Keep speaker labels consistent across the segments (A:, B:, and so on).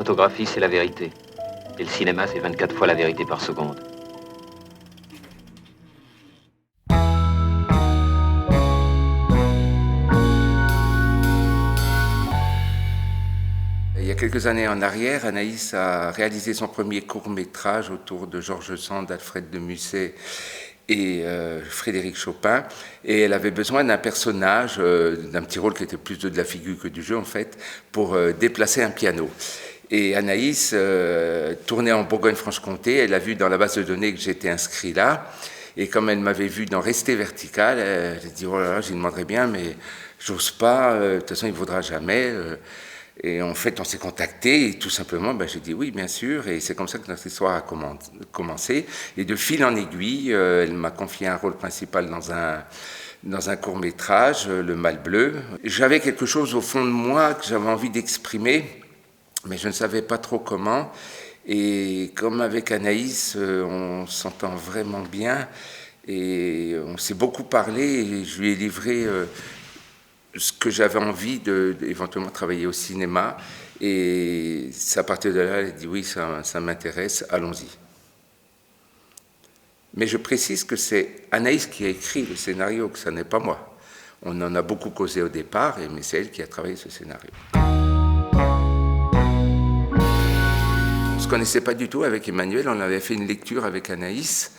A: photographie, c'est la vérité. Et le cinéma, c'est 24 fois la vérité par seconde.
B: Il y a quelques années en arrière, Anaïs a réalisé son premier court-métrage autour de Georges Sand, Alfred de Musset et Frédéric Chopin. Et elle avait besoin d'un personnage, d'un petit rôle qui était plus de la figure que du jeu en fait, pour déplacer un piano. Et Anaïs tournait en Bourgogne-Franche-Comté, elle a vu dans la base de données que j'étais inscrit là. Et comme elle m'avait vu dans Rester vertical, elle a dit « Oh là là, j'y demanderais bien, mais j'ose pas, de toute façon il ne vaudra jamais. » Et en fait, on s'est contacté et tout simplement, j'ai dit oui, bien sûr. Et c'est comme ça que notre histoire a commencé. Et de fil en aiguille, elle m'a confié un rôle principal dans un court-métrage, Le Mal Bleu. J'avais quelque chose au fond de moi que j'avais envie d'exprimer, mais je ne savais pas trop comment. Et comme avec Anaïs, on s'entend vraiment bien et on s'est beaucoup parlé et je lui ai livré ce que j'avais envie d'éventuellement travailler au cinéma. Et c'est à partir de là, elle a dit oui, ça m'intéresse, allons-y. Mais je précise que c'est Anaïs qui a écrit le scénario, que ça n'est pas moi. On en a beaucoup causé au départ, mais c'est elle qui a travaillé ce scénario. On ne se connaissait pas du tout avec Emmanuel, on avait fait une lecture avec Anaïs.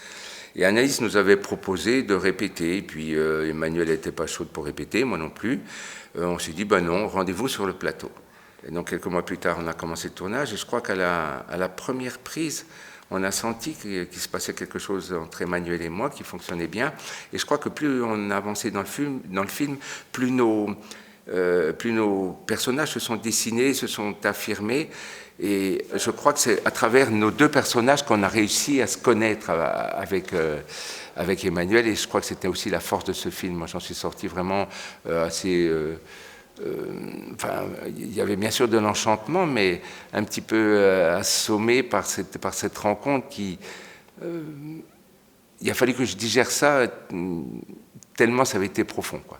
B: Et Anaïs nous avait proposé de répéter, et puis Emmanuel n'était pas chaude pour répéter, moi non plus. On s'est dit, non, rendez-vous sur le plateau. Et donc quelques mois plus tard, on a commencé le tournage, et je crois qu'à la première prise, on a senti qu'il se passait quelque chose entre Emmanuel et moi qui fonctionnait bien. Et je crois que plus on avançait dans le film, plus nos personnages se sont dessinés, se sont affirmés. Et je crois que c'est à travers nos deux personnages qu'on a réussi à se connaître avec Emmanuel. Et je crois que c'était aussi la force de ce film. Moi, j'en suis sorti vraiment assez... il y avait bien sûr de l'enchantement, mais un petit peu assommé par cette rencontre qui... il a fallu que je digère ça tellement ça avait été profond, quoi.